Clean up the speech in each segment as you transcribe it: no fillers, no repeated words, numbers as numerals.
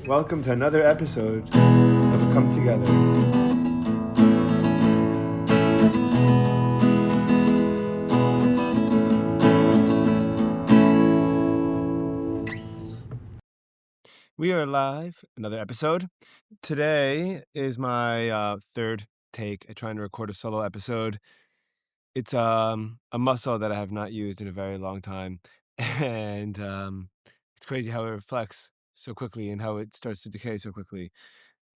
Welcome to another episode of A Come Together. We are live, another episode. Today is my third take at trying to record a solo episode. It's a muscle that I have not used in a very long time, and it's crazy how it reflects so quickly and how it starts to decay so quickly.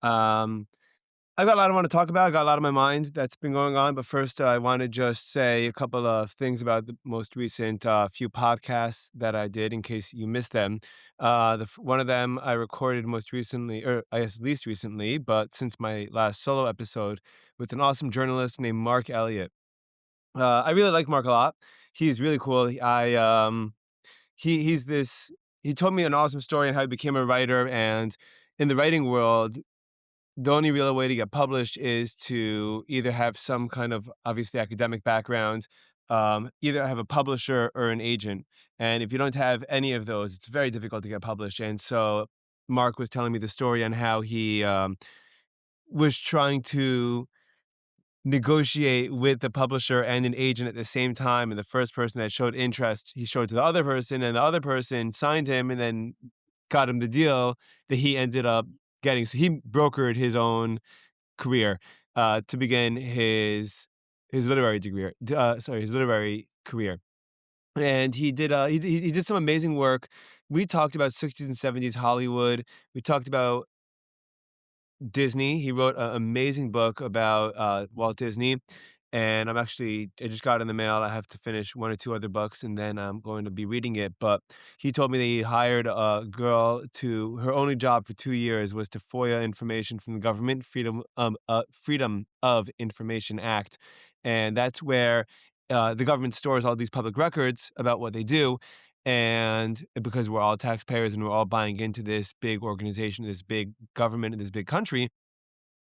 Um, I've got a lot I want to talk about. I got a lot on my mind that's been going on, but first I want to just say a couple of things about the most recent few podcasts that I did in case you missed them. One of them I recorded most recently, or I guess least recently, but since my last solo episode with an awesome journalist named Mark Elliott. I really like Mark a lot. He's really cool. He's this. He told me an awesome story on how he became a writer, and in the writing world, the only real way to get published is to either have some kind of obviously academic background, either have a publisher or an agent. And if you don't have any of those, it's very difficult to get published. And so Mark was telling me the story on how he was trying to negotiate with the publisher and an agent at the same time. And the first person that showed interest, he showed to the other person, and the other person signed him and then got him the deal that he ended up getting. So he brokered his own career to begin his literary degree. His literary career, and he did some amazing work. We talked about 60s and 70s Hollywood. We talked about Disney. He wrote an amazing book about Walt Disney, and I just got it in the mail. I have to finish one or two other books, and then I'm going to be reading it. But he told me that he hired a girl to her only job for 2 years was to FOIA information from the government, Freedom of Information Act, and that's where the government stores all these public records about what they do. And because we're all taxpayers and we're all buying into this big organization, this big government, and this big country,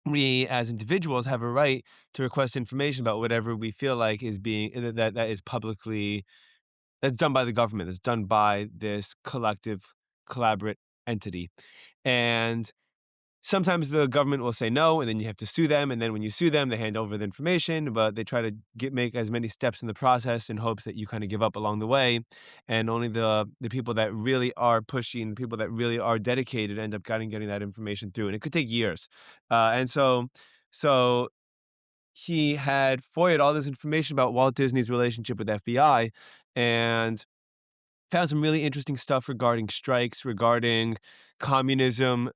we as individuals have a right to request information about whatever we feel like is being that is publicly that's done by the government, that's done by this collective collaborate entity. And sometimes the government will say no, and then you have to sue them, and then when you sue them, they hand over the information, but they try to make as many steps in the process in hopes that you kinda give up along the way, and only the people that really are pushing, the people that really are dedicated end up getting that information through, and it could take years. And so he had FOIA'd all this information about Walt Disney's relationship with FBI and found some really interesting stuff regarding strikes, regarding communism,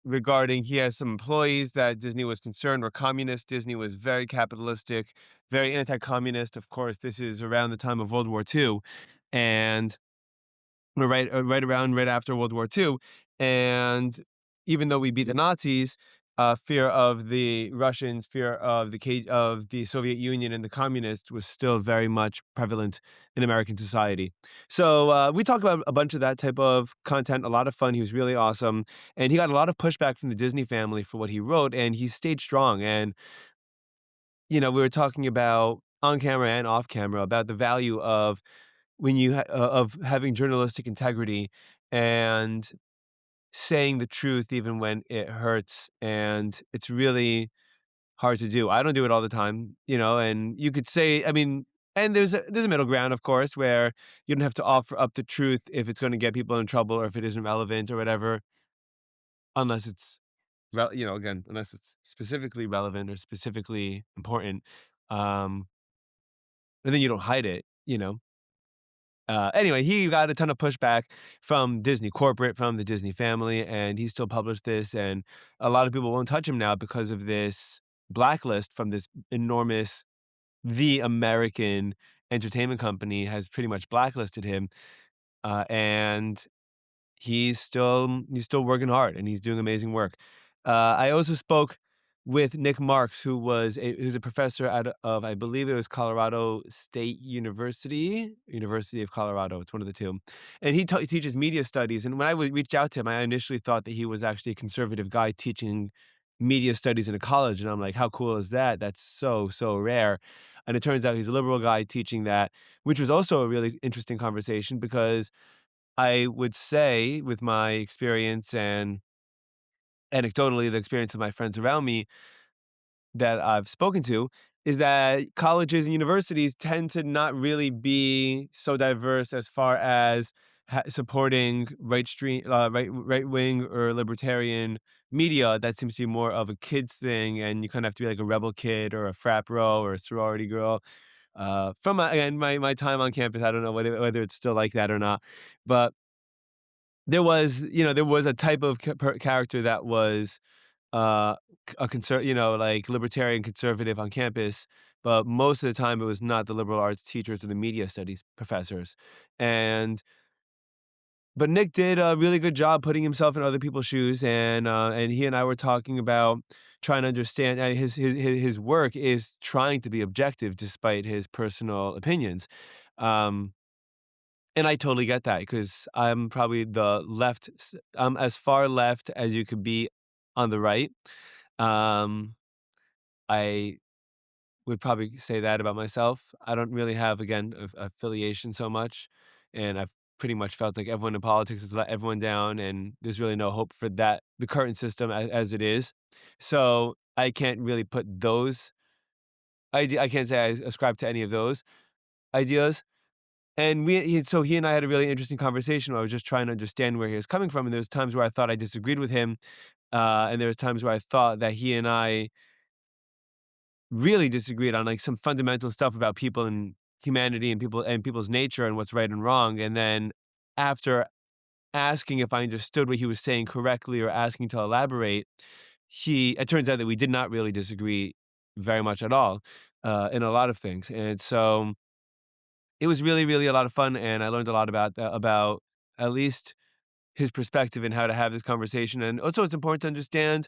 regarding he has some employees that Disney was concerned were communist. Disney was very capitalistic, very anti-communist. Of course, this is around the time of World War II, and we're right after World War II. And even though we beat the Nazis, fear of the Russians, fear of of the Soviet Union and the communists was still very much prevalent in American society. So we talked about a bunch of that type of content, a lot of fun. He was really awesome, and he got a lot of pushback from the Disney family for what he wrote, and he stayed strong. And we were talking about on camera and off camera about the value of of having journalistic integrity and saying the truth even when it hurts, and it's really hard to do. I don't do it all the time, and you could say, I mean, and there's a middle ground, of course, where you don't have to offer up the truth if it's going to get people in trouble or if it isn't relevant or whatever, unless it's again, unless it's specifically relevant or specifically important. Um, and then you don't hide it. Anyway, he got a ton of pushback from Disney corporate, from the Disney family, and he still published this. And a lot of people won't touch him now because of this blacklist from this enormous, the American entertainment company has pretty much blacklisted him. And he's still working hard and he's doing amazing work. I also spoke with Nick Marks, who's a professor of I believe it was Colorado State University, University of Colorado. It's one of the two, and he teaches media studies. And when reached out to him, I initially thought that he was actually a conservative guy teaching media studies in a college, and I'm like, how cool is that? That's so rare. And it turns out he's a liberal guy teaching that, which was also a really interesting conversation because I would say with my experience and anecdotally, the experience of my friends around me that I've spoken to is that colleges and universities tend to not really be so diverse as far as supporting right wing or libertarian media. That seems to be more of a kids thing, and you kind of have to be like a rebel kid or a frat bro or a sorority girl. From again my time on campus, I don't know whether it's still like that or not, but there was a type of character that was uh, like libertarian conservative on campus, but most of the time it was not the liberal arts teachers or the media studies professors. And but Nick did a really good job putting himself in other people's shoes, and he and I were talking about trying to understand his work is trying to be objective despite his personal opinions. Um, and I totally get that because I'm probably I'm as far left as you could be on the right. Um, I would probably say that about myself. I don't really have, again, affiliation so much, and I've pretty much felt like everyone in politics has let everyone down, and there's really no hope for the current system as it is. So I can't really put those I can't say I ascribe to any of those ideas. And so he and I had a really interesting conversation where I was just trying to understand where he was coming from, and there was times where I thought I disagreed with him, and there was times where I thought that he and I really disagreed on, like, some fundamental stuff about people and humanity and people's nature and what's right and wrong, and then after asking if I understood what he was saying correctly or asking to elaborate, it turns out that we did not really disagree very much at all, in a lot of things, and so it was really, really a lot of fun, and I learned a lot about at least his perspective and how to have this conversation. And also, it's important to understand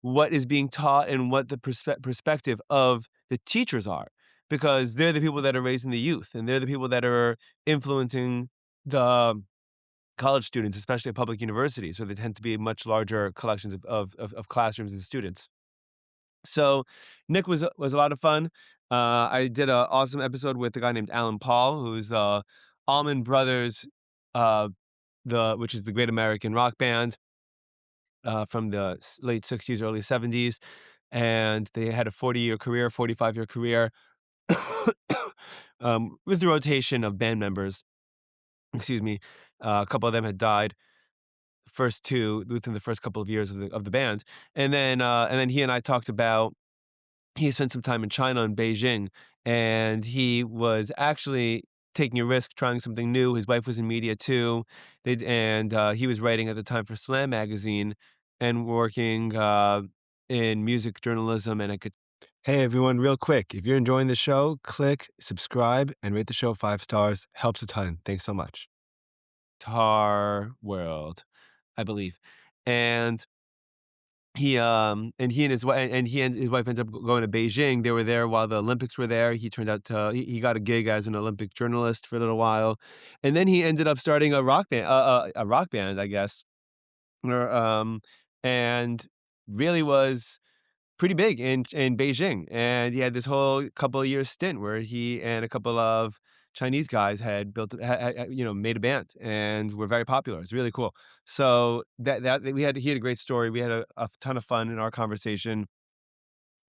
what is being taught and what the perspective of the teachers are, because they're the people that are raising the youth, and they're the people that are influencing the college students, especially at public universities. So they tend to be much larger collections of classrooms and students. So Nick was a lot of fun. I did an awesome episode with a guy named Alan Paul, who's Allman Brothers, uh, which is the great American rock band from the late '60s, early '70s, and they had a 40-year career, 45-year career, with the rotation of band members. Excuse me, a couple of them had died. First two within the first couple of years of the band, and then he and I talked about he spent some time in China in Beijing, and he was actually taking a risk, trying something new. His wife was in media too. He was writing at the time for Slam magazine and working in music journalism. And I could, hey everyone, real quick, if you're enjoying the show, click subscribe and rate the show 5 stars. Helps a ton. Thanks so much. Tar World, I believe, and he and his wife ended up going to Beijing. They were there while the Olympics were there. He turned out to he got a gig as an Olympic journalist for a little while, and then he ended up starting a rock band, I guess, or, and really was pretty big in Beijing, and he had this whole couple of years stint where he and a couple of Chinese guys had built made a band and were very popular. It's really cool. So that he had a great story. We had a ton of fun in our conversation,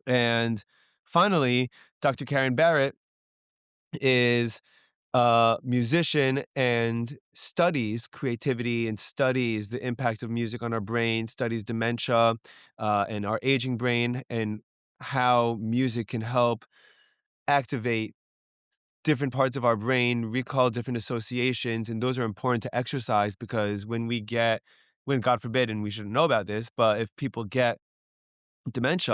and finally, Dr. Karen Barrett is a musician and studies creativity and studies the impact of music on our brain, studies dementia, and our aging brain, and how music can help activate different parts of our brain, recall different associations, and those are important to exercise because when God forbid, and we shouldn't know about this, but if people get dementia,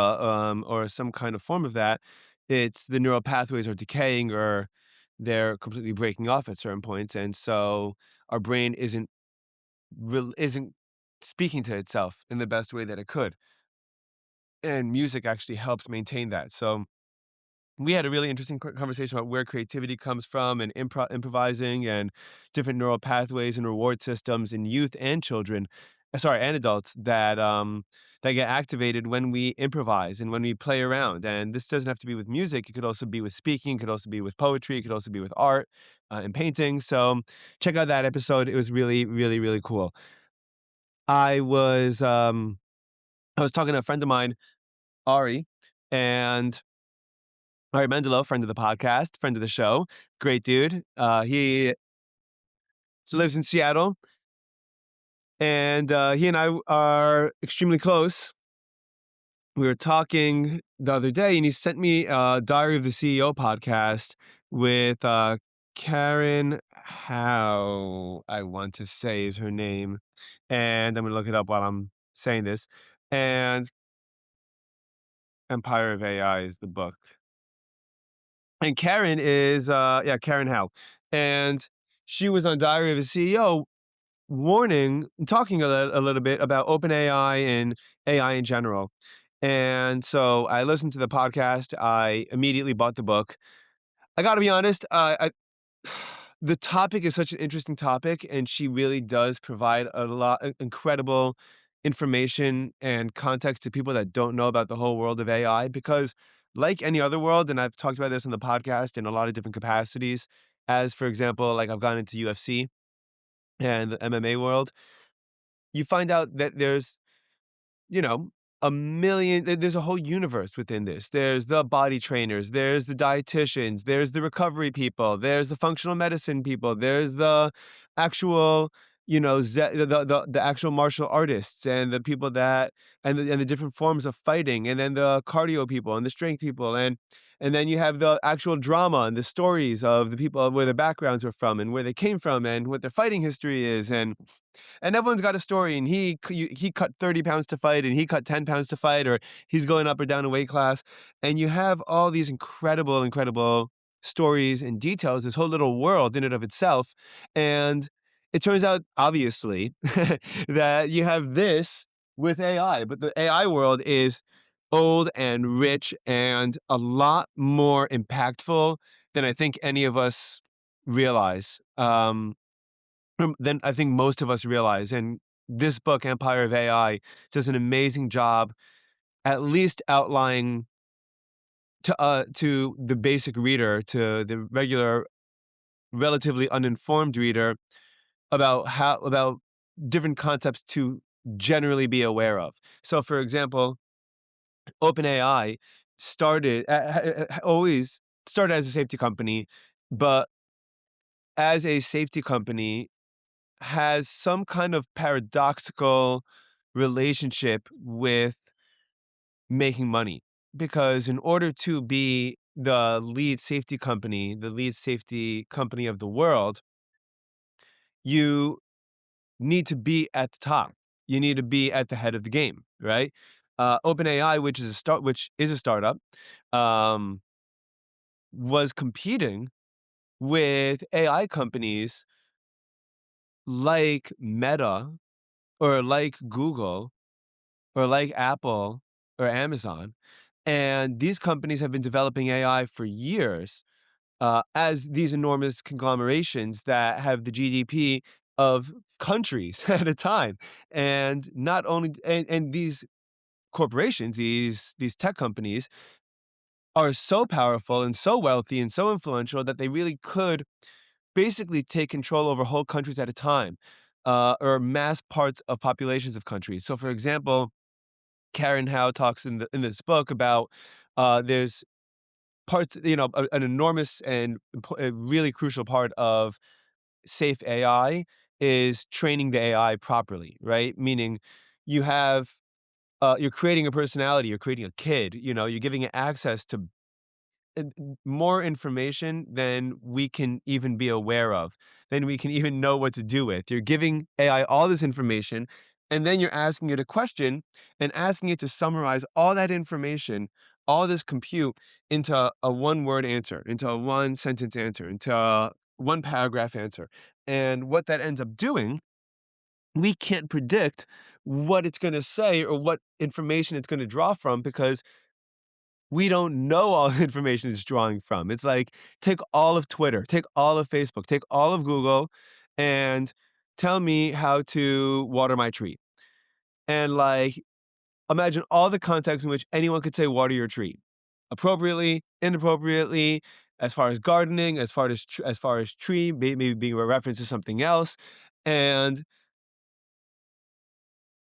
or some kind of form of that, it's the neural pathways are decaying or they're completely breaking off at certain points, and so our brain isn't speaking to itself in the best way that it could, and music actually helps maintain that. So we had a really interesting conversation about where creativity comes from and improvising and different neural pathways and reward systems in youth and children, sorry, and adults that get activated when we improvise and when we play around. And this doesn't have to be with music; it could also be with speaking, it could also be with poetry, it could also be with art and painting. So check out that episode; it was really, really, really cool. I was I was talking to a friend of mine, Ari, and Ari Mendelo, friend of the podcast, friend of the show, great dude. He lives in Seattle, and he and I are extremely close. We were talking the other day, and he sent me a Diary of the CEO podcast with Karen How I want to say is her name, and I'm gonna look it up while I'm saying this. And Empire of AI is the book. And Karen is, yeah, Karen Howe. And she was on Diary of a CEO warning, talking a little bit about OpenAI and AI in general. And so I listened to the podcast. I immediately bought the book. I got to be honest, the topic is such an interesting topic, and she really does provide a lot incredible information and context to people that don't know about the whole world of AI. Because, like any other world, and I've talked about this in the podcast in a lot of different capacities, as for example, like I've gone into UFC and the MMA world, you find out that there's you know, there's a whole universe within this. There's the body trainers, there's the dietitians, there's the recovery people, there's the functional medicine people, there's the actual, the actual martial artists and the people that and the different forms of fighting, and then the cardio people and the strength people, and then you have the actual drama and the stories of the people where their backgrounds were from and where they came from and what their fighting history is, and everyone's got a story, and he cut 30 pounds to fight, and he cut 10 pounds to fight, or he's going up or down a weight class. And you have all these incredible, incredible stories and details, this whole little world in and of itself. And it turns out, obviously, that you have this with AI, but the AI world is old and rich and a lot more impactful than I think any of us realize. Than I think most of us realize. And this book, Empire of AI, does an amazing job, at least outlining to the basic reader, to the regular, relatively uninformed reader, about different concepts to generally be aware of. So, for example, OpenAI always started as a safety company, but as a safety company has some kind of paradoxical relationship with making money. Because in order to be the lead safety company of the world, you need to be at the top. You need to be at the head of the game, right? OpenAI, which is a startup, um, was competing with AI companies like Meta or like Google or like Apple or Amazon. And these companies have been developing AI for years, as these enormous conglomerations that have the GDP of countries at a time. And not only and these corporations, these tech companies are so powerful and so wealthy and so influential that they really could basically take control over whole countries at a time, or mass parts of populations of countries. So, for example, Karen Howe talks in this book about there's parts, an enormous and a really crucial part of safe AI is training the AI properly, right? Meaning you have you're creating a personality, you're creating a kid, you're giving it access to more information than we can even be aware of, than we can even know what to do with. You're giving AI all this information, and then you're asking it a question and asking it to summarize all that information, all this compute into a one word answer, into a one sentence answer, into a one paragraph answer. And what that ends up doing, we can't predict what it's going to say or what information it's going to draw from, because we don't know all the information it's drawing from. It's like, take all of Twitter, take all of Facebook, take all of Google, and tell me how to water my tree. And like, imagine all the contexts in which anyone could say water your tree, appropriately, inappropriately, as far as gardening, as far as tree, maybe being a reference to something else. And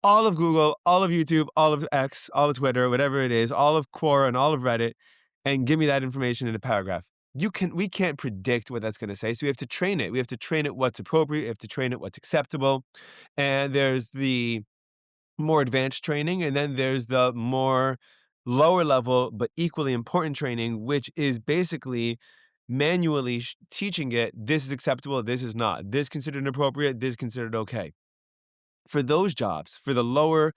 all of Google, all of YouTube, all of X, all of Twitter, whatever it is, all of Quora and all of Reddit, and give me that information in a paragraph. We can't predict what that's going to say, so we have to train it. We have to train it what's appropriate. We have to train it what's acceptable. And there's the more advanced training, and then there's the more lower level but equally important training, which is basically manually teaching it this is acceptable, this is not, this considered appropriate, this considered okay. For those jobs, for the lower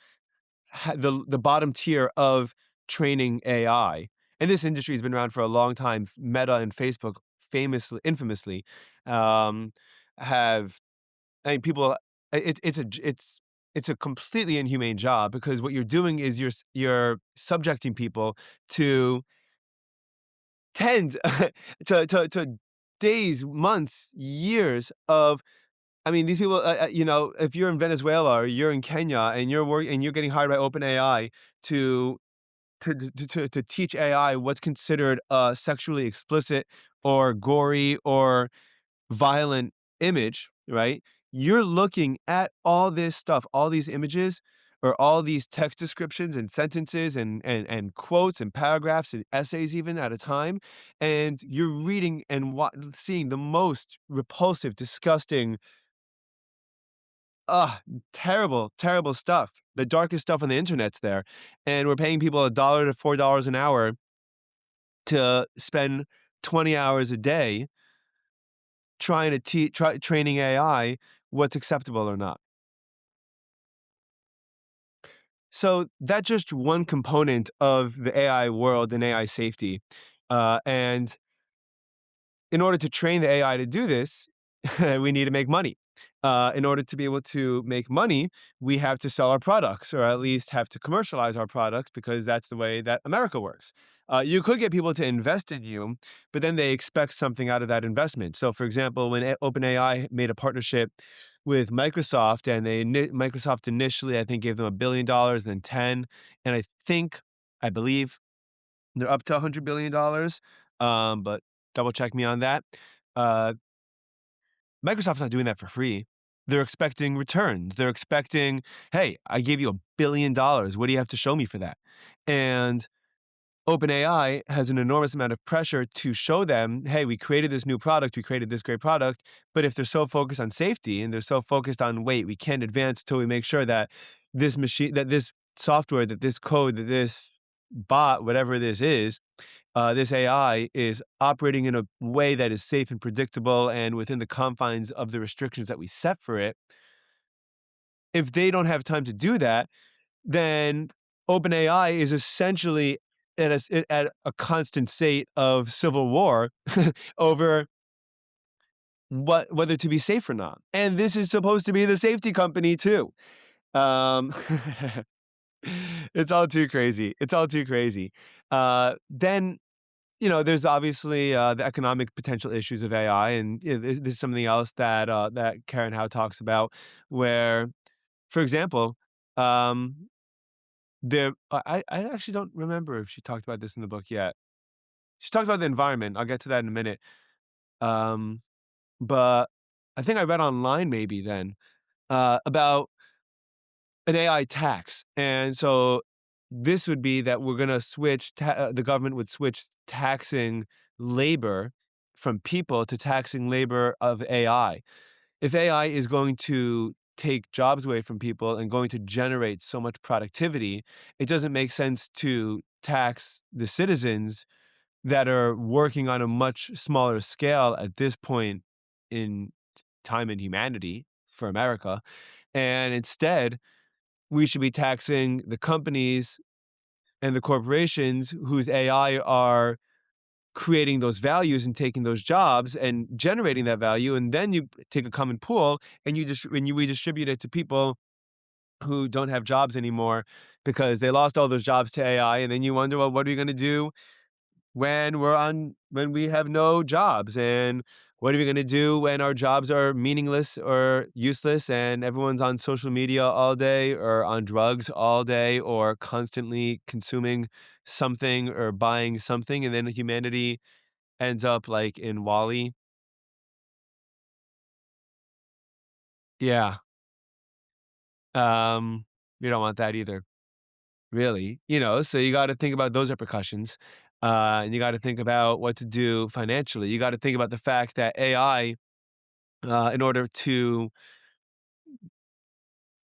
the bottom tier of training AI, and this industry has been around for a long time. Meta and Facebook infamously, um, have I mean, people. It's a completely inhumane job because what you're doing is you're subjecting people to tens to days, months, years of. I mean, these people. If you're in Venezuela or you're in Kenya and you're getting hired by OpenAI to to teach AI what's considered a sexually explicit or gory or violent image, right? You're looking at all this stuff, all these images, or all these text descriptions and sentences and quotes and paragraphs and essays even at a time, and you're reading and seeing the most repulsive, disgusting, ugh, terrible, terrible stuff. The darkest stuff on the internet's there, and we're paying people $1 to $4 an hour to spend 20 hours a day trying to training AI what's acceptable or not. So that's just one component of the AI world and AI safety. And in order to train the AI to do this, we need to make money. In order to be able to make money, we have to sell our products, or at least have to commercialize our products, because that's the way that America works. You could get people to invest in you, but then they expect something out of that investment. So, for example, when OpenAI made a partnership with Microsoft, and Microsoft initially, I think, gave them $1 billion, then 10, and I believe they're up to $100 billion. But double check me on that. Uh, Microsoft's not doing that for free. They're expecting returns. They're expecting, hey, I gave you $1 billion. What do you have to show me for that? And OpenAI has an enormous amount of pressure to show them, hey, we created this new product, we created this great product. But if they're so focused on safety and they're so focused on, wait, we can't advance until we make sure that this machine, that this software, that this code, that this bot, whatever this is, this AI is operating in a way that is safe and predictable and within the confines of the restrictions that we set for it. If they don't have time to do that, then OpenAI is essentially at a constant state of civil war over whether to be safe or not. And this is supposed to be the safety company too. Um, it's all too crazy. It's all too crazy. Then there's obviously the economic potential issues of AI, and this is something else that that Karen Howe talks about, where, for example, um, I actually don't remember if she talked about this in the book yet. She talked about the environment. I'll get to that in a minute. Um, but I think I read online maybe then about an AI tax, and so this would be that we're gonna the government would switch taxing labor from people to taxing labor of AI. If AI is going to take jobs away from people and going to generate so much productivity, it doesn't make sense to tax the citizens that are working on a much smaller scale at this point in time in humanity for America. And instead, we should be taxing the companies and the corporations whose AI are creating those values and taking those jobs and generating that value. And then you take a common pool and you redistribute it to people who don't have jobs anymore because they lost all those jobs to AI. And then you wonder, well, what are we going to do when we have no jobs, and what are we going to do when our jobs are meaningless or useless and everyone's on social media all day or on drugs all day or constantly consuming something or buying something, and then humanity ends up like in Wall-E. Yeah. You don't want that either, really. So you got to think about those repercussions, and you got to think about what to do financially. You got to think about the fact that AI, in order to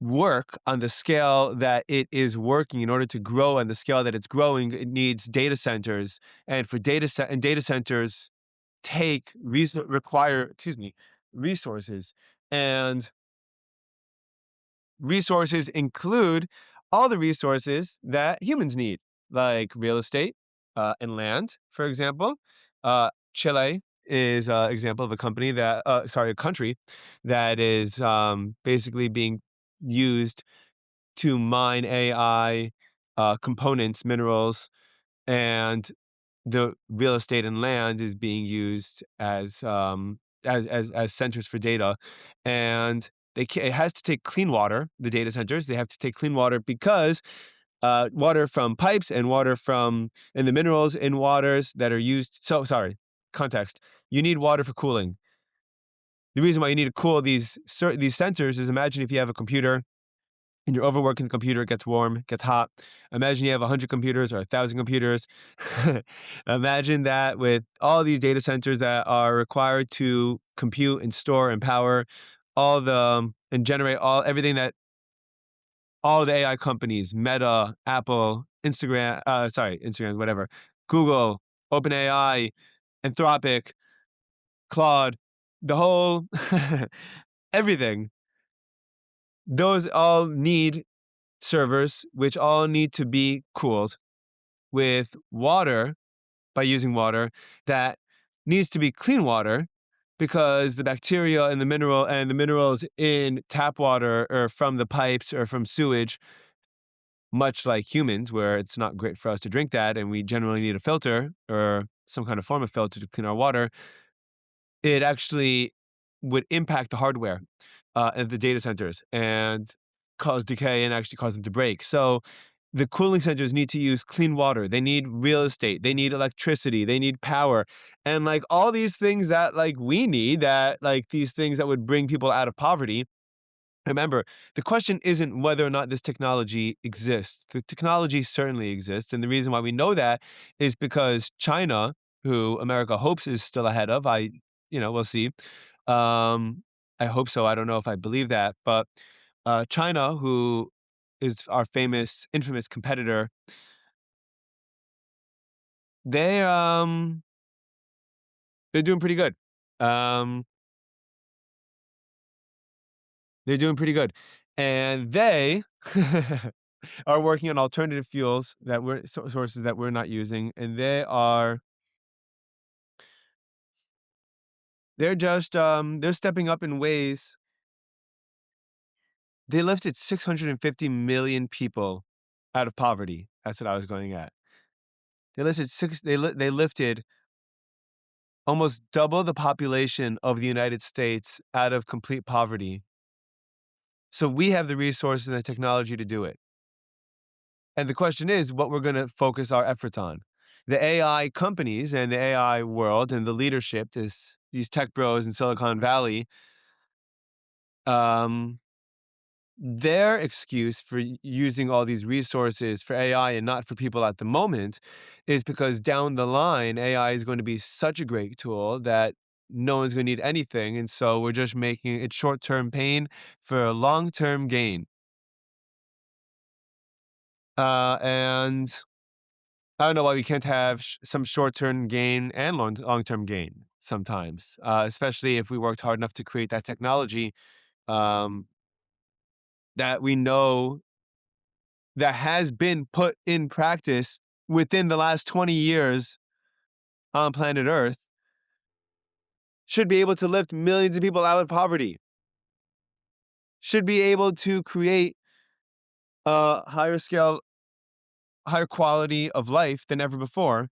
work on the scale that it is working, in order to grow on the scale that it's growing, it needs data centers, and for data centers require, excuse me, resources. And resources include all the resources that humans need, like real estate, and land, for example. Chile is an example of a country that is basically being used to mine AI components, minerals, and the real estate and land is being used as centers for data, and it has to take clean water. The data centers, they have to take clean water because water from pipes and water from and the minerals in waters that are used. So sorry, context. You need water for cooling. The reason why you need to cool these sensors is, imagine if you have a computer and you're overworking the computer, it gets warm, it gets hot. Imagine you have 100 computers or 1,000 computers. Imagine that with all these data centers that are required to compute and store and power and generate everything that all the AI companies, Meta, Apple, Instagram, whatever, Google, OpenAI, Anthropic, Claude, the whole, everything, those all need servers, which all need to be cooled with water, by using water that needs to be clean water, because the bacteria and the minerals in tap water or from the pipes or from sewage, much like humans, where it's not great for us to drink that and we generally need a filter or some kind of form of filter to clean our water, it actually would impact the hardware at the data centers and cause decay and actually cause them to break. So the cooling centers need to use clean water. They need real estate. They need electricity. They need power. And like all these things that like we need, that like these things that would bring people out of poverty. Remember, the question isn't whether or not this technology exists. The technology certainly exists. And the reason why we know that is because China, who America hopes is still ahead of, we'll see. I hope so. I don't know if I believe that. But China, who is our infamous competitor, they they're doing pretty good. Um, they're doing pretty good, and they are working on alternative fuels sources that we're not using, and they're stepping up in ways. They lifted 650 million people out of poverty. That's what I was going at. They lifted almost double the population of the United States out of complete poverty. So we have the resources and the technology to do it. And the question is what we're going to focus our efforts on. The AI companies and the AI world and the leadership, these tech bros in Silicon Valley, um, their excuse for using all these resources for AI and not for people at the moment is because down the line, AI is going to be such a great tool that no one's going to need anything. And so we're just making it short-term pain for a long-term gain. And I don't know why we can't have some short-term gain and long-term gain sometimes, especially if we worked hard enough to create that technology, um, that we know that has been put in practice within the last 20 years on planet Earth, should be able to lift millions of people out of poverty, should be able to create a higher quality of life than ever before.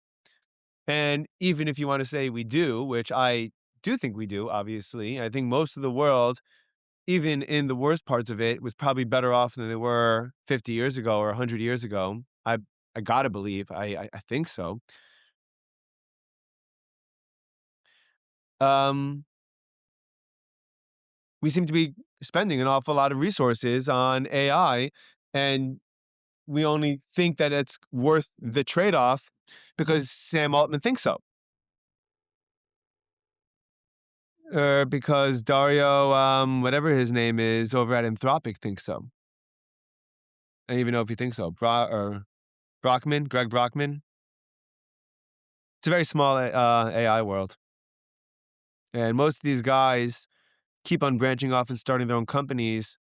And even if you want to say we do, which I do think we do, obviously, I think most of the world, even in the worst parts of it, was probably better off than they were 50 years ago or 100 years ago. I gotta believe. I think so. Um, we seem to be spending an awful lot of resources on AI, And we only think that it's worth the trade-off because Sam Altman thinks so. Or because Dario, whatever his name is, over at Anthropic thinks so. I don't even know if he thinks so. Greg Brockman. It's a very small AI world. And most of these guys keep on branching off and starting their own companies,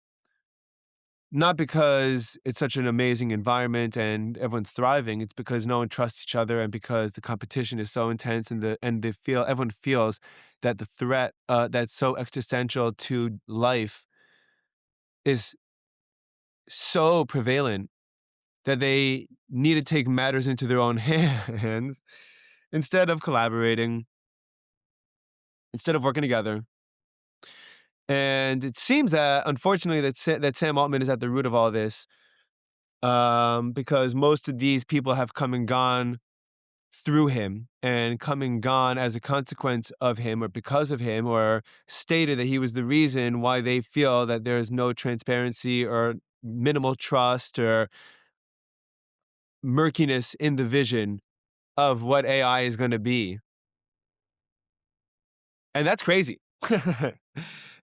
not because it's such an amazing environment and everyone's thriving. It's because no one trusts each other, and because the competition is so intense, and everyone feels that the threat that's so existential to life is so prevalent that they need to take matters into their own hands instead of collaborating, instead of working together. And it seems that, unfortunately, that Sam Altman is at the root of all this, because most of these people have come and gone through him, and come and gone as a consequence of him or because of him, or stated that he was the reason why they feel that there is no transparency or minimal trust or murkiness in the vision of what AI is going to be. And that's crazy.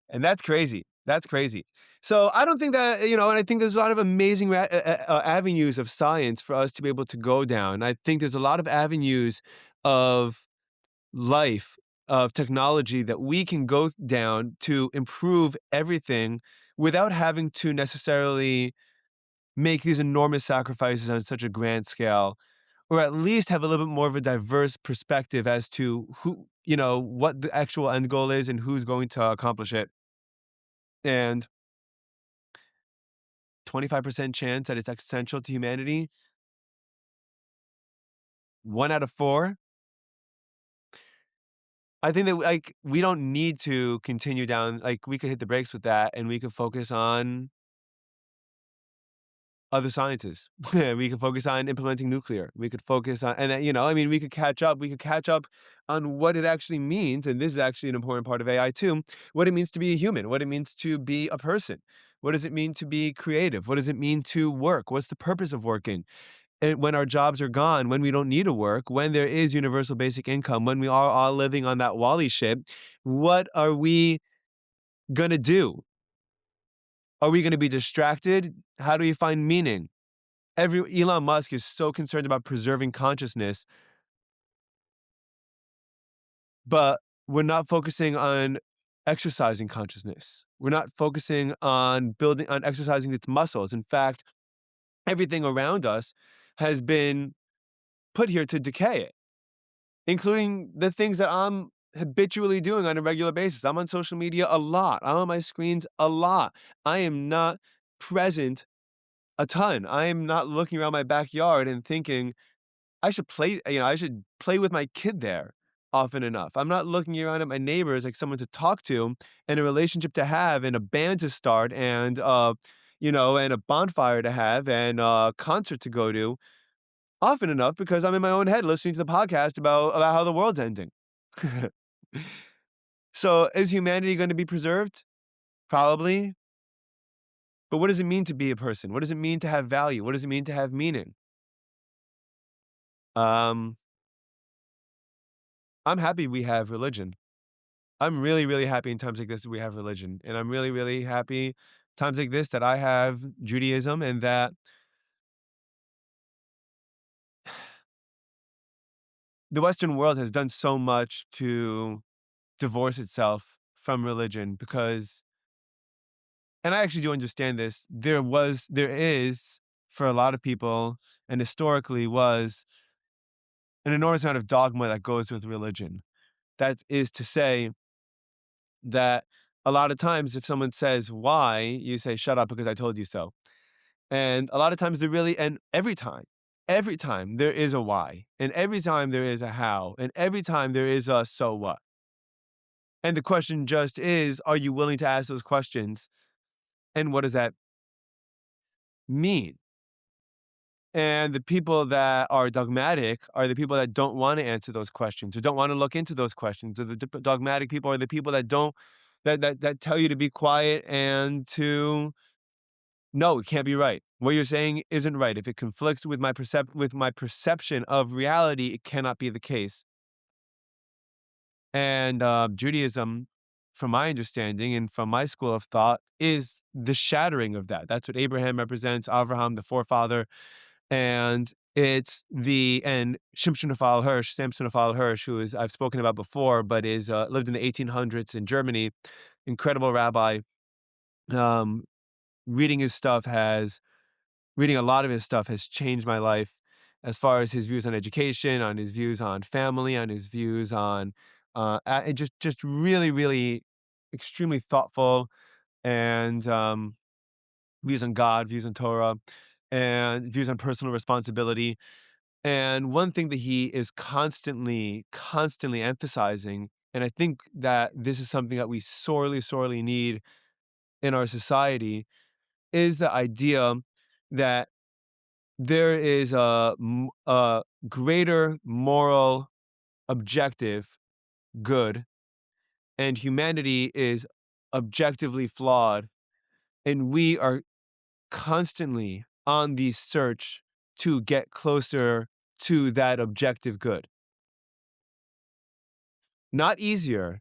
And that's crazy. That's crazy. So I don't think that, and I think there's a lot of amazing avenues of science for us to be able to go down. I think there's a lot of avenues of life, of technology that we can go down to improve everything without having to necessarily make these enormous sacrifices on such a grand scale, or at least have a little bit more of a diverse perspective as to what the actual end goal is and who's going to accomplish it. And 25% chance that it's existential to humanity, 1 out of 4. I think that, like, we don't need to continue down, like, we could hit the brakes with that, and we could focus on other sciences. We could focus on implementing nuclear. We could focus on, and then, I mean, we could catch up. We could catch up on what it actually means. And this is actually an important part of AI too. What it means to be a human, what it means to be a person. What does it mean to be creative? What does it mean to work? What's the purpose of working? And when our jobs are gone, when we don't need to work, when there is universal basic income, when we are all living on that Wall-E ship, what are we going to do? Are we going to be distracted? How do we find meaning? Elon Musk is so concerned about preserving consciousness, but we're not focusing on exercising consciousness. We're not focusing on exercising its muscles. In fact, everything around us has been put here to decay it, including the things that I'm habitually doing on a regular basis. I'm on social media a lot. I'm on my screens a lot. I am not present a ton. I am not looking around my backyard and thinking, I should play with my kid there often enough. I'm not looking around at my neighbors like someone to talk to, and a relationship to have, and a band to start, and and a bonfire to have, and a concert to go to often enough, because I'm in my own head listening to the podcast about how the world's ending. So is humanity going to be preserved? Probably. But what does it mean to be a person? What does it mean to have value? What does it mean to have meaning? Um, I'm happy we have religion. I'm really, really happy in times like this that we have religion. And I'm really, really happy times like this that I have Judaism, and that the Western world has done so much to divorce itself from religion because, and I actually do understand this, there is, for a lot of people, and historically was, an enormous amount of dogma that goes with religion. That is to say that a lot of times if someone says why, you say, shut up because I told you so. And a lot of times and every time there is a why, and every time there is a how, and every time there is a so what. And the question just is, are you willing to ask those questions? And what does that mean? And the people that are dogmatic are the people that don't want to answer those questions, or don't want to look into those questions. Or the dogmatic people are the people that don't, that tell you to be quiet and to, no, it can't be right. What you're saying isn't right. If it conflicts with my perception of reality, it cannot be the case. And Judaism, from my understanding and from my school of thought, is the shattering of that. That's what Abraham represents, Avraham, the forefather, and it's the and Shimshon Raphael Hirsch, Samson Raphael Hirsch, who is I've spoken about before, but is lived in the 1800s in Germany, incredible rabbi. Um, reading his stuff has Reading a lot of his stuff has changed my life as far as his views on education, on his views on family, on his views on it just really, really extremely thoughtful and views on God, views on Torah, and views on personal responsibility. And one thing that he is constantly, constantly emphasizing, and I think that this is something that we sorely, sorely need in our society, is the idea that there is a greater moral objective good, and humanity is objectively flawed, and we are constantly on the search to get closer to that objective good. Not easier,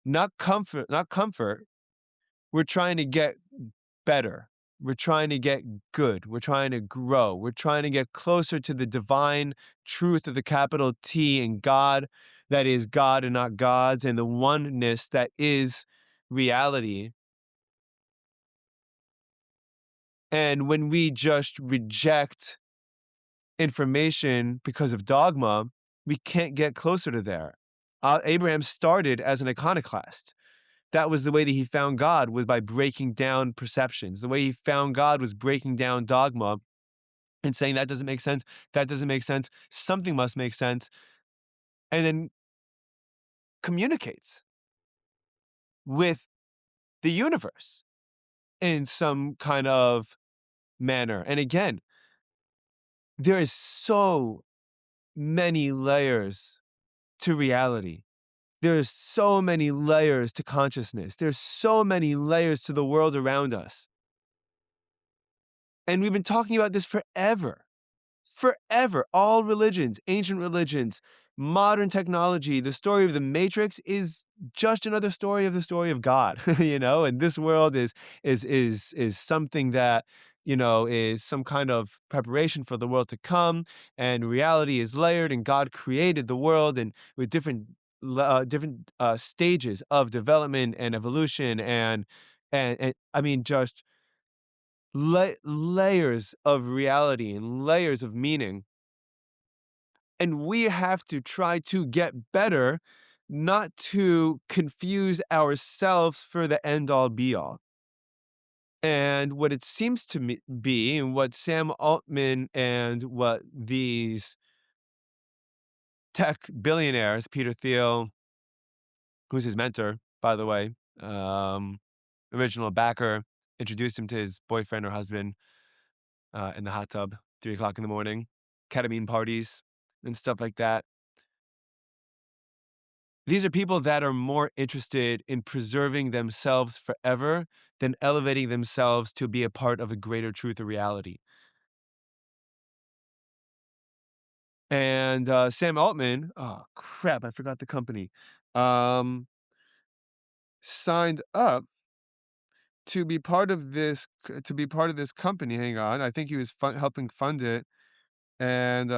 not comfort. We're trying to get better. We're trying to get good. We're trying to grow. We're trying to get closer to the divine truth of the capital T and God that is God and not gods, and the oneness that is reality. And when we just reject information because of dogma, we can't get closer to there. Abraham started as an iconoclast. That was the way that he found God, was by breaking down perceptions. The way he found God was breaking down dogma and saying that doesn't make sense, that doesn't make sense, something must make sense, and then communicates with the universe in some kind of manner. And again, there is so many layers to reality. There's so many layers to consciousness. There's so many layers to the world around us. And we've been talking about this forever. Forever. All religions, ancient religions, modern technology, the story of the Matrix is just another story of the story of God, and this world is something that, is some kind of preparation for the world to come, and reality is layered, and God created the world and with different stages of development and evolution and I mean just layers of reality and layers of meaning. And we have to try to get better, not to confuse ourselves for the end all be all. And what it seems to me be, and what Sam Altman and what these tech billionaires, Peter Thiel, who's his mentor, by the way, um, original backer, introduced him to his boyfriend or husband in the hot tub, 3 o'clock in the morning, ketamine parties and stuff like that. These are people that are more interested in preserving themselves forever than elevating themselves to be a part of a greater truth or reality. And Sam Altman, oh crap, I forgot the company, um, signed up to be part of this company. Hang on, I think he was helping fund it, and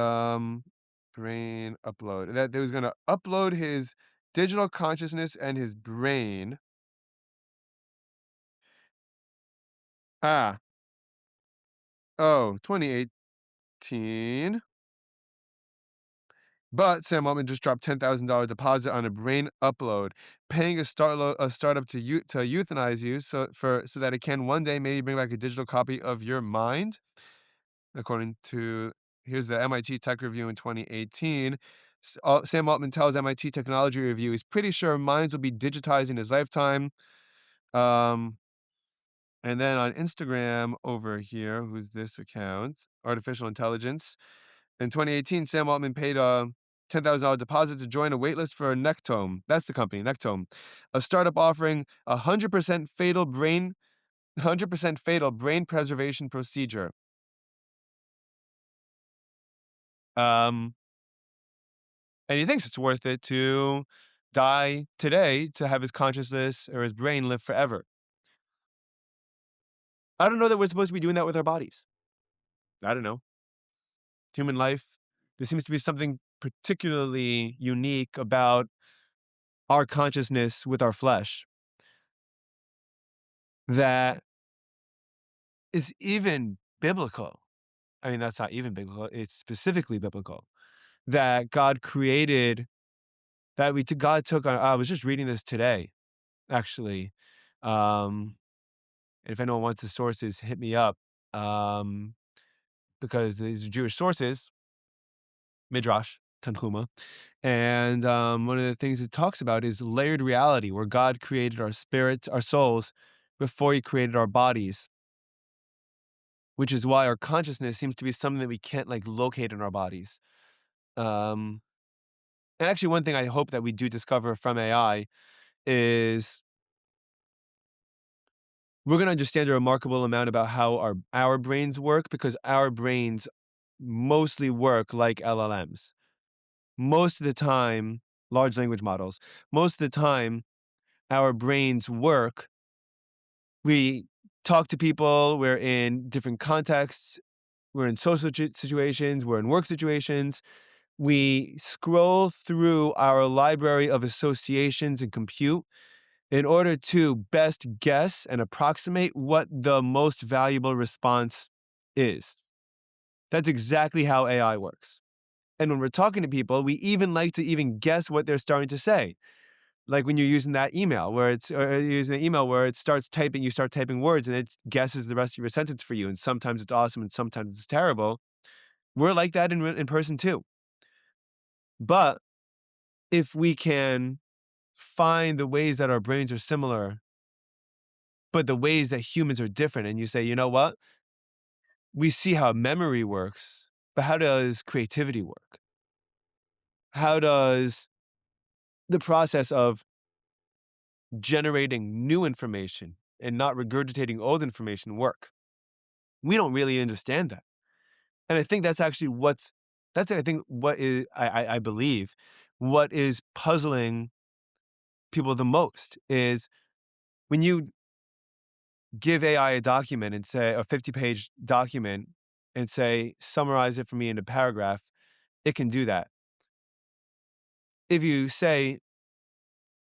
brain upload that they was gonna upload his digital consciousness and his brain. Ah, oh, 2018. But Sam Altman just dropped $10,000 deposit on a brain upload, paying a startup to euthanize you so that it can one day maybe bring back a digital copy of your mind. According to Here's the MIT Tech Review in 2018. Sam Altman tells MIT Technology Review he's pretty sure minds will be digitized in his lifetime. Um, and then on Instagram over here, who's this account? Artificial Intelligence. In 2018, Sam Altman paid a $10,000 deposit to join a waitlist for Nectome. That's the company, Nectome, a startup offering 100% fatal brain 100% fatal brain preservation procedure. Um, and he thinks it's worth it to die today to have his consciousness or his brain live forever. I don't know that we're supposed to be doing that with our bodies. I don't know. Human life, there seems to be something particularly unique about our consciousness with our flesh that is even biblical. I mean, that's not even biblical, it's specifically biblical that God created, that God took on. I was just reading this today, actually. Um, and if anyone wants the sources, hit me up. Um, because these are Jewish sources, Midrash, Tanhuma. And one of the things it talks about is layered reality, where God created our spirits, our souls, before he created our bodies, which is why our consciousness seems to be something that we can't like locate in our bodies. Um, and actually, one thing I hope that we do discover from AI is we're going to understand a remarkable amount about how our brains work, because our brains mostly work like LLMs. Most of the time, large language models, most of the time, our brains work. We talk to people, we're in different contexts, we're in social situations, we're in work situations. We scroll through our library of associations and compute in order to best guess and approximate what the most valuable response is. That's exactly how AI works. And when we're talking to people, we even like to even guess what they're starting to say. Like when you're using that email where it's, or you're using the email where it starts typing, you start typing words and it guesses the rest of your sentence for you. And sometimes it's awesome and sometimes it's terrible. We're like that in person too. But if we can find the ways that our brains are similar, but the ways that humans are different, and you say, you know what? We see how memory works, but how does creativity work? How does the process of generating new information and not regurgitating old information work? We don't really understand that. And I think that's actually that's I think what is, I believe, what is puzzling people the most is when you give AI a document and say a 50-page document and say, summarize it for me in a paragraph, it can do that. If you say,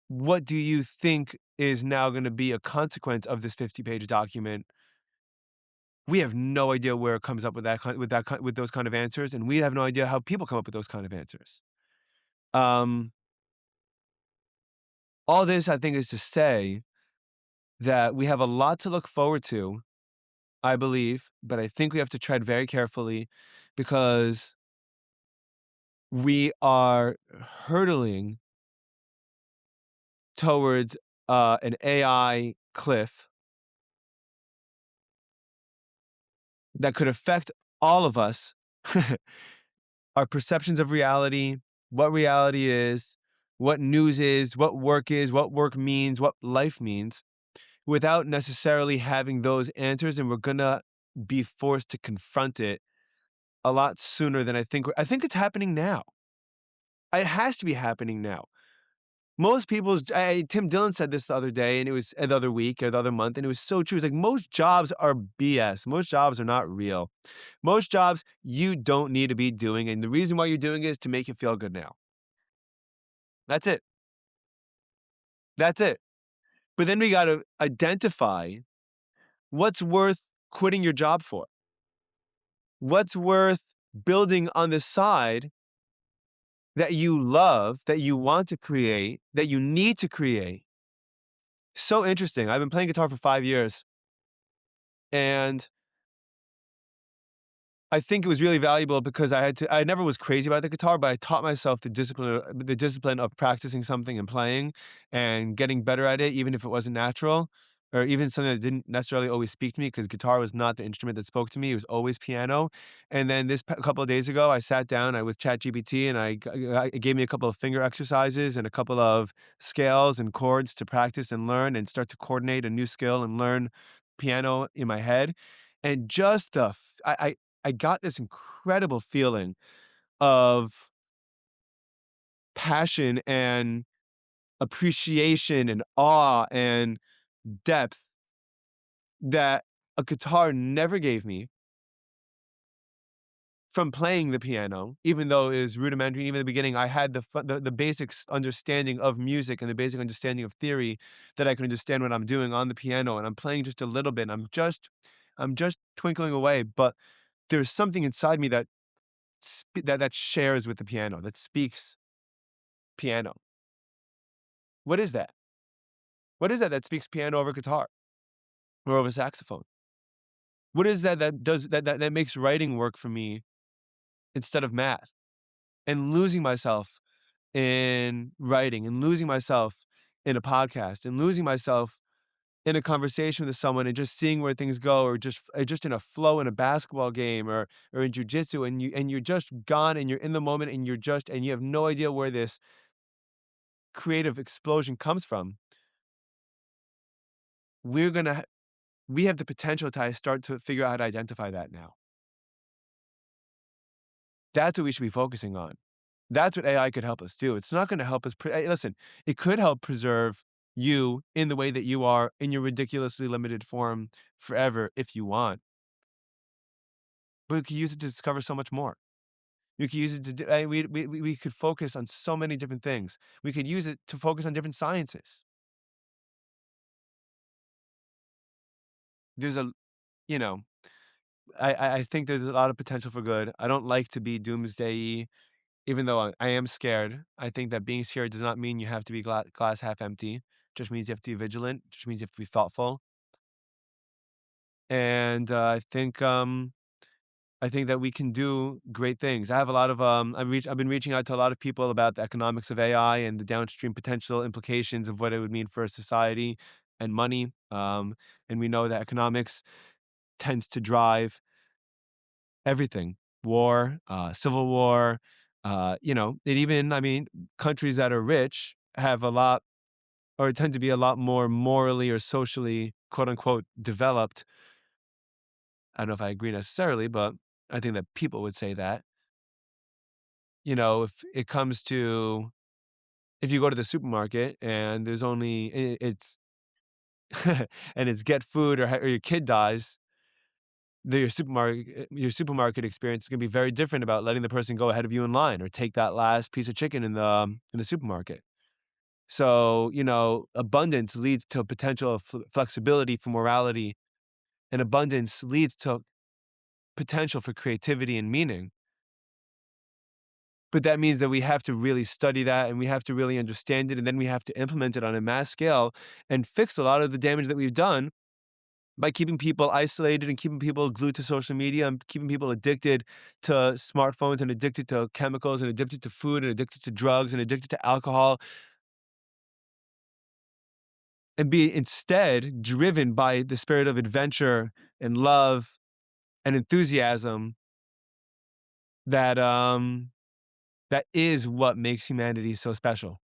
what do you think is now going to be a consequence of this 50-page document? We have no idea where it comes up with with those kind of answers, and we have no idea how people come up with those kind of answers. Um, all this, I think, is to say that we have a lot to look forward to, I believe, but I think we have to tread very carefully because we are hurtling towards an AI cliff that could affect all of us, our perceptions of reality, what reality is, what news is, what work means, what life means, without necessarily having those answers. And we're going to be forced to confront it a lot sooner than I think. I think it's happening now. It has to be happening now. Most people's, Tim Dillon said this the other day, and it was the other week or the other month, and it was so true. It's like most jobs are BS. Most jobs are not real. Most jobs you don't need to be doing, and the reason why you're doing it is to make you feel good now. That's it. That's it. But then we got to identify what's worth quitting your job for. What's worth building on the side that you love, that you want to create, that you need to create. So interesting. I've been playing guitar for 5 years, and I think it was really valuable because I never was crazy about the guitar, but I taught myself the discipline of practicing something and playing and getting better at it, even if it wasn't natural or even something that didn't necessarily always speak to me, because guitar was not the instrument that spoke to me. It was always piano. And then a couple of days ago, I sat down with ChatGPT and it gave me a couple of finger exercises and a couple of scales and chords to practice and learn and start to coordinate a new skill and learn piano in my head, and just the f I got this incredible feeling of passion and appreciation and awe and depth that a guitar never gave me from playing the piano, even though it was rudimentary. Even in the beginning, I had the basic understanding of music and the basic understanding of theory that I can understand what I'm doing on the piano, and I'm playing just a little bit. And I'm just twinkling away, but there's something inside me that that shares with the piano, that speaks piano. What is that? What is that that speaks piano over guitar or over saxophone? What is that that does that makes writing work for me instead of math? And losing myself in writing and losing myself in a podcast and losing myself in a conversation with someone and just seeing where things go, or just in a flow in a basketball game, or in jujitsu, and you're just gone and you're in the moment and you have no idea where this creative explosion comes from. We're gonna ha- we have the potential to start to figure out how to identify that now. That's what we should be focusing on. That's what AI could help us do. It's not gonna help us hey, listen, it could help preserve you in the way that you are in your ridiculously limited form forever if you want, but we could use it to discover so much more. We could use it to do we could focus on so many different things. We could use it to focus on different sciences. There's a you know, I think there's a lot of potential for good. I don't like to be doomsday-y, even though I am scared. I think that being scared does not mean you have to be glass half empty. Just means you have to be vigilant. Just means you have to be thoughtful. And I think that we can do great things. I have a lot of I've been reaching out to a lot of people about the economics of AI and the downstream potential implications of what it would mean for society and money. And we know that economics tends to drive everything: war, civil war. It even I mean, countries that are rich have a lot, or tend to be a lot more morally or socially quote unquote developed. I don't know if I agree necessarily, but I think that people would say that. If it comes to if you go to the supermarket and there's only it's and it's get food, or your kid dies, your supermarket experience is gonna be very different about letting the person go ahead of you in line or take that last piece of chicken in the supermarket. So, abundance leads to potential of flexibility for morality, and abundance leads to potential for creativity and meaning. But that means that we have to really study that, and we have to really understand it, and then we have to implement it on a mass scale and fix a lot of the damage that we've done by keeping people isolated and keeping people glued to social media and keeping people addicted to smartphones and addicted to chemicals and addicted to food and addicted to drugs and addicted to alcohol, and be instead driven by the spirit of adventure and love and enthusiasm that that is what makes humanity so special.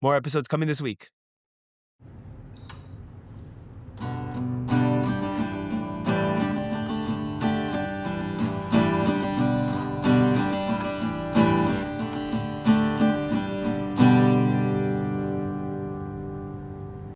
More episodes coming this week.